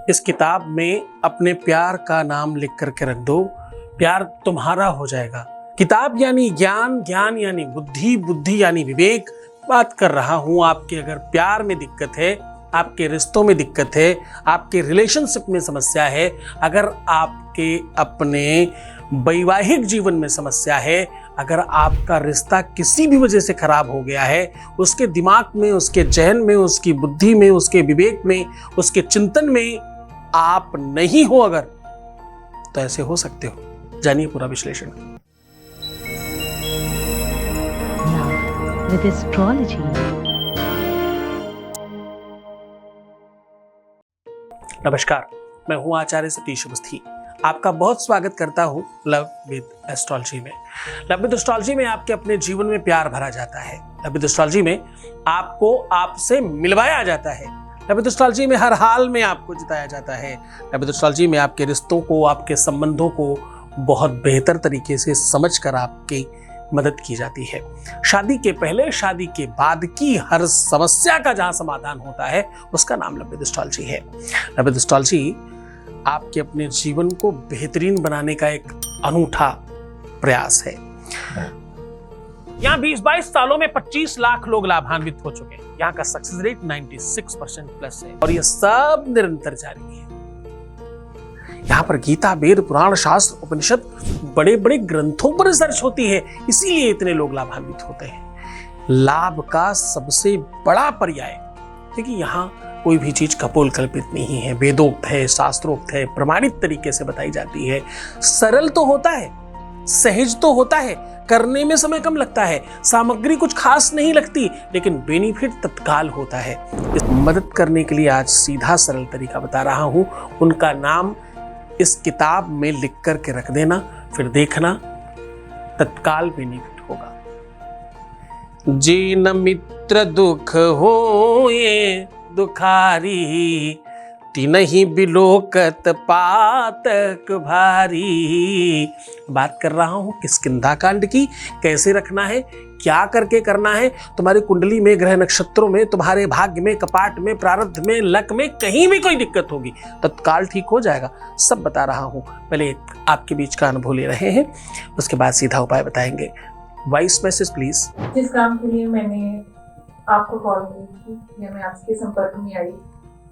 इस किताब में अपने प्यार का नाम लिख करके रख दो, प्यार तुम्हारा हो जाएगा। किताब यानी ज्ञान, ज्ञान यानी बुद्धि, बुद्धि यानी विवेक। बात कर रहा हूं आपके अगर प्यार में दिक्कत है, आपके रिश्तों में दिक्कत है, आपके रिलेशनशिप में समस्या है, अगर आपके अपने वैवाहिक जीवन में समस्या है, अगर आपका रिश्ता किसी भी वजह से खराब हो गया है, उसके दिमाग में, उसके जहन में, उसकी बुद्धि में, उसके विवेक में, उसके चिंतन में आप नहीं हो अगर, तो ऐसे हो सकते हो। जानिए पूरा विश्लेषण। With astrology. नमस्कार, मैं हूं आचार्य सतीश अवस्थी। आपका बहुत स्वागत करता हूं लव विद एस्ट्रोलॉजी में। लव विद एस्ट्रोलॉजी में आपके अपने जीवन में प्यार भरा जाता है। लव विद एस्ट्रोलॉजी में आपको आपसे मिलवाया जाता है। लव विद एस्ट्रोलॉजी में हर हाल में आपको जिताया जाता है। लव विद एस्ट्रोलॉजी में आपके रिश्तों को, आपके संबंधों को बहुत बेहतर तरीके से समझकर आपकी मदद की जाती है। शादी के पहले, शादी के बाद की हर समस्या का जहां समाधान होता है, उसका नाम लव विद एस्ट्रोलॉजी है। लव विद एस्ट्रोलॉजी आपके अपने जीवन को बेहतरीन बनाने का एक अनूठा प्रयास है। यहाँ 20-22 सालों में 25 लाख लोग लाभान्वित हो चुके हैं। यहाँ का सक्सेस रेट 96% प्लस है और ये सब निरंतर जारी है। यहाँ पर गीता, वेद, पुराण, शास्त्र, उपनिषद, बड़े बड़े ग्रंथों पर रिसर्च होती है, इसीलिए इतने लोग लाभान्वित होते हैं। लाभ का सबसे बड़ा पर्याय, क्योंकि यहाँ कोई भी चीज कपोल कल्पित नहीं है, वेदोक्त है, शास्त्रोक्त है, प्रमाणित तरीके से बताई जाती है। सरल तो होता है, सहज तो होता है, करने में समय कम लगता है, सामग्री कुछ खास नहीं लगती, लेकिन बेनिफिट तत्काल होता है। इस मदद करने के लिए आज सीधा सरल तरीका बता रहा हूं। उनका नाम इस किताब में लिख करके रख देना, फिर देखना तत्काल बेनिफिट होगा। जिन मित्र दुख होए दुखारी, तिनहि बिलोकत पातक भारी। बात कर रहा हूं किष्किंधा कांड की। कैसे रखना है, क्या करके करना है। तुम्हारी कुंडली में, ग्रह नक्षत्रों में, तुम्हारे भाग्य में, कपाट में, प्रारब्ध में, लक में कहीं भी कोई दिक्कत होगी तत्काल ठीक हो जाएगा। सब बता रहा हूं। पहले आपके बीच का अनुभव ले रहे हैं, उसके बाद सीधा उपाय बताएंगे। Voice message please. जिस काम के लिए मैंने आपको कॉल की थी या मैं आपके संपर्क में आई,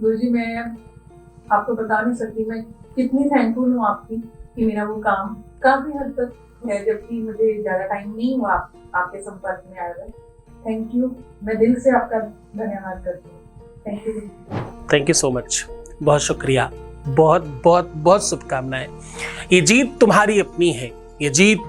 गुरुजी मैं आपको बता नहीं सकती मैं कितनी थैंकफुल हूँ आपकी कि मेरा वो काम काफी हद तक है, जबकि मुझे ज्यादा टाइम नहीं हुआ आपके संपर्क में आया है। थैंक यू, मैं दिल से आपका धन्यवाद करती हूँ। Thank you. Thank you so much, बहुत शुक्रिया, बहुत बहुत बहुत शुभकामनाएं। ये जीत तुम्हारी अपनी है। ये जीत,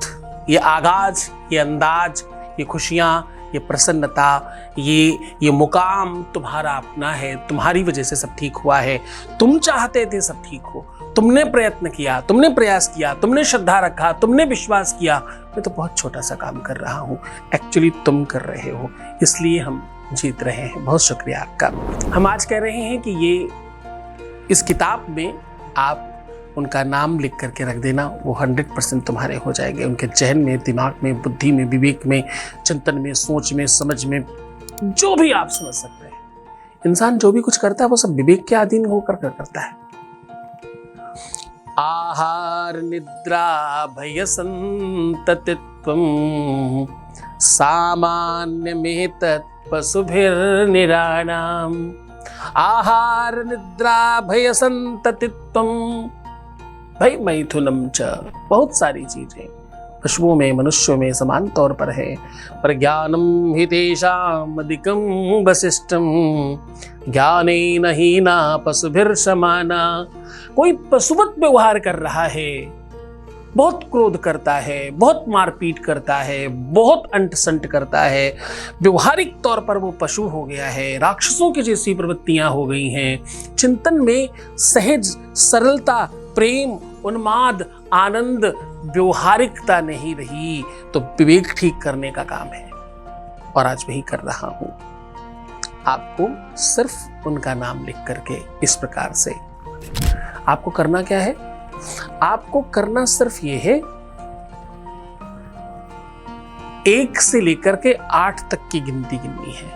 ये आगाज, ये अंदाज, ये खुशियां, ये प्रसन्नता, ये मुकाम तुम्हारा अपना है। तुम्हारी वजह से सब ठीक हुआ है। तुम चाहते थे सब ठीक हो, तुमने प्रयत्न किया, तुमने प्रयास किया, तुमने श्रद्धा रखा, तुमने विश्वास किया। मैं तो बहुत छोटा सा काम कर रहा हूँ, एक्चुअली तुम कर रहे हो, इसलिए हम जीत रहे हैं। बहुत शुक्रिया आपका। हम आज कह रहे हैं कि ये इस किताब में आप उनका नाम लिख करके रख देना, वो 100% तुम्हारे हो जाएंगे। उनके जहन में, दिमाग में, बुद्धि में, विवेक में, चिंतन में, सोच में, समझ में, जो भी आप समझ सकते हैं। इंसान जो भी कुछ करता है वो सब विवेक के अधीन होकर करता है। आहार निद्रा भय संततित्वम सामान्य में तत्पशुभिर्निराणाम। आहार निद्रा भय संततित्वम, भाई मैथुनम च, बहुत सारी चीजें पशुओं में, मनुष्यों में समान तौर पर है। पर ज्ञानम हि तेषाम् अधिकं वसिष्ठं, ज्ञानेन हीना पशुभिर्समाना। कोई पशुवत व्यवहार कर रहा है, बहुत क्रोध करता है, बहुत मारपीट करता है, बहुत अंट संट करता है, व्यवहारिक तौर पर वो पशु हो गया है, राक्षसों की जैसी प्रवृत्तियां हो गई हैं। चिंतन में सहज, सरलता, प्रेम, उन्माद, आनंद, व्यवहारिकता नहीं रही, तो विवेक ठीक करने का काम है और आज वही कर रहा हूं। आपको सिर्फ उनका नाम लिख करके इस प्रकार से आपको करना क्या है? आपको करना सिर्फ ये है, 1 से लेकर के 8 तक की गिनती गिननी है।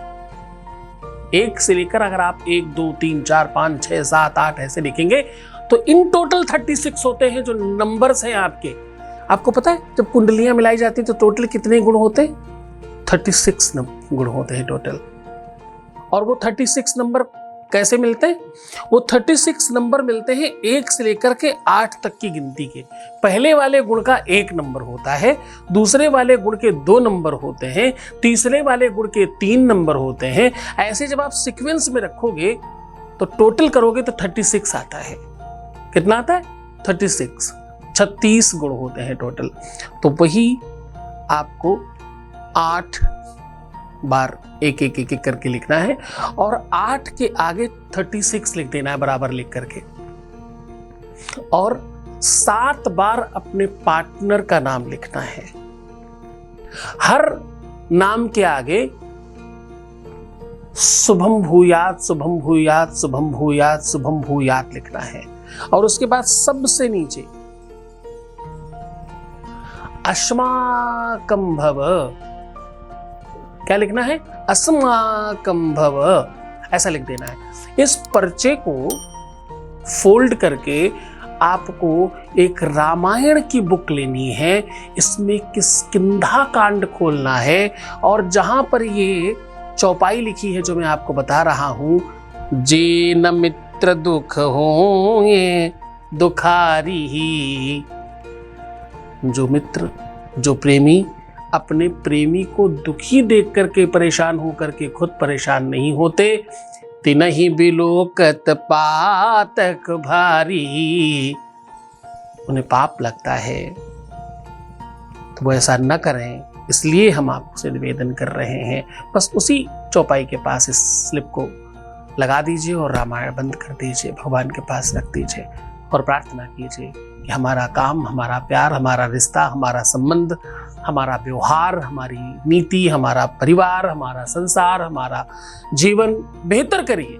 1 से लेकर अगर आप 1 2 3 4 5 6 7 8 ऐसे लिखेंगे तो इन टोटल 36 होते हैं जो नंबर्स हैं आपके। आपको पता है जब कुंडलियां मिलाई जाती हैं तो टोटल कितने गुण होते हैं? 36 गुण होते हैं टोटल। और वो 36 नंबर कैसे मिलते हैं? वो 36 नंबर मिलते हैं 1 से लेकर के 8 तक की गिनती के। पहले वाले गुण का 1 नंबर होता है, दूसरे वाले गुण के 2 नंबर होते हैं, तीसरे वाले गुण के 3 नंबर होते हैं। ऐसे जब आप सीक्वेंस में रखोगे तो टोटल करोगे तो 36 आता है। कितना आता है? 36 गुण होते हैं टोटल। तो वही आपको 8 बार एक एक एक एक करके लिखना है और 8 के आगे 36 लिख देना है बराबर लिख करके। और 7 बार अपने पार्टनर का नाम लिखना है। हर नाम के आगे शुभम भूयात शुभम भूयात शुभम भूयात शुभम भूयात लिखना है। और उसके बाद सबसे नीचे अस्माकं भव, क्या लिखना है? अस्माकं भव, ऐसा लिख देना है। इस पर्चे को फोल्ड करके आपको एक रामायण की बुक लेनी है, इसमें किष्किंधा कांड खोलना है और जहां पर ये चौपाई लिखी है जो मैं आपको बता रहा हूं, जे न मित्र दुख हो ये दुखारी ही। जो मित्र, जो प्रेमी अपने प्रेमी को दुखी देख करके परेशान होकर के खुद परेशान नहीं होते, तिनहि बिलोकत पातक भारी। उन्हें पाप लगता है तो वो ऐसा न करें, इसलिए हम आपसे निवेदन कर रहे हैं। बस उसी चौपाई के पास इस स्लिप को लगा दीजिए और रामायण बंद कर दीजिए, भगवान के पास रख दीजिए और प्रार्थना कीजिए कि हमारा काम, हमारा प्यार, हमारा रिश्ता, हमारा संबंध, हमारा व्यवहार, हमारी नीति, हमारा परिवार, हमारा संसार, हमारा जीवन बेहतर करिए।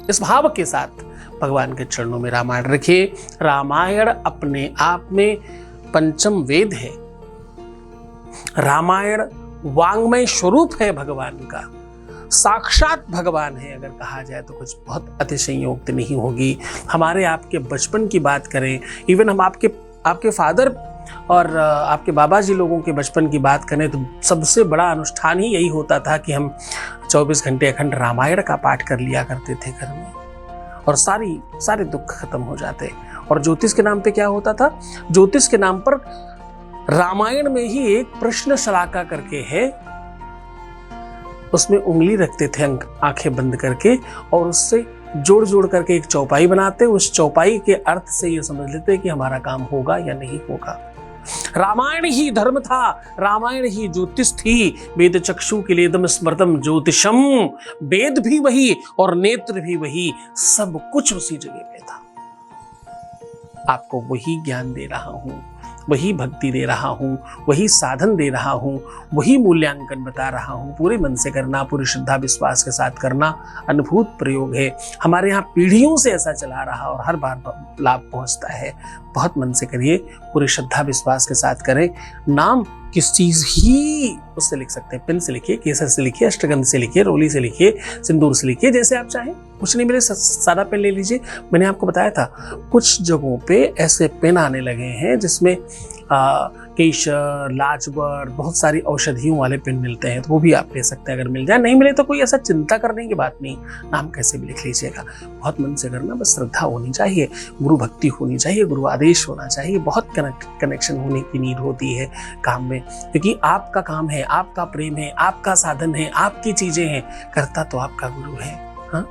इस भाव के साथ भगवान के चरणों में रामायण रखिए। रामायण अपने आप में पंचम वेद है। रामायण वांग्मय स्वरूप है भगवान का, साक्षात भगवान है। अगर कहा जाए तो कुछ बहुत अतिशयोक्ति नहीं होगी। हमारे आपके बचपन की बात करें, इवन हम आपके फादर और आपके बाबा जी लोगों के बचपन की बात करें तो सबसे बड़ा अनुष्ठान ही यही होता था कि हम 24 घंटे अखंड रामायण का पाठ कर लिया करते थे घर में और सारे दुख खत्म हो जाते। और ज्योतिष के नाम पे क्या होता था? ज्योतिष के नाम पर रामायण में ही एक प्रश्न शलाका करके है, उसमें उंगली रखते थे आंखें बंद करके और उससे जोड़ जोड़ करके एक चौपाई बनाते। उस चौपाई के अर्थ से ये समझ लेते कि हमारा काम होगा या नहीं होगा। रामायण ही धर्म था, रामायण ही ज्योतिष थी। वेद चक्षु के लिए दम स्मृतम ज्योतिषम, वेद भी वही और नेत्र भी वही, सब कुछ उसी जगह पे था। आपको वही ज्ञान दे रहा हूं, वही भक्ति दे रहा हूँ, वही साधन दे रहा हूँ, वही मूल्यांकन बता रहा हूँ। पूरे मन से करना, पूरी श्रद्धा विश्वास के साथ करना अनुभूत प्रयोग है। हमारे यहाँ पीढ़ियों से ऐसा चला रहा और हर बार लाभ पहुँचता है। बहुत मन से करिए, पूरी श्रद्धा विश्वास के साथ करें। नाम किस चीज़ ही उससे लिख सकते हैं, पेन से लिखिए, केसर से लिखिए, अष्टगंध से लिखिए, रोली से लिखिए, सिंदूर से लिखिए, जैसे आप चाहें। कुछ नहीं मिले सादा पेन ले लीजिए। मैंने आपको बताया था कुछ जगहों पे ऐसे पेन आने लगे हैं जिसमें केशर, लाजवर, बहुत सारी औषधियों वाले पेन मिलते हैं, तो वो भी आप ले सकते हैं अगर मिल जाए। नहीं मिले तो कोई ऐसा चिंता करने की बात नहीं, नाम कैसे भी लिख लीजिएगा। बहुत मन से करना, बस श्रद्धा होनी चाहिए, गुरु भक्ति होनी चाहिए, गुरु आदेश होना चाहिए। बहुत कनेक्शन होने की नीड होती है काम में, क्योंकि आपका काम है, आपका प्रेम है, आपका साधन है, आपकी चीजें हैं, करता तो आपका गुरु है। हाँ,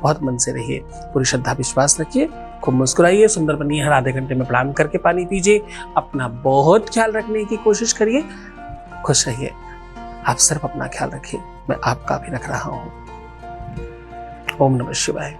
बहुत मन से रहिए, पूरी श्रद्धा विश्वास रखिए, खूब मुस्कुराइए, सुंदर बनिए, हर आधे घंटे में प्रणाम करके पानी पीजिए, अपना बहुत ख्याल रखने की कोशिश करिए, खुश रहिए। आप सिर्फ अपना ख्याल रखिए, मैं आपका भी रख रहा हूं। ओम नमः शिवाय।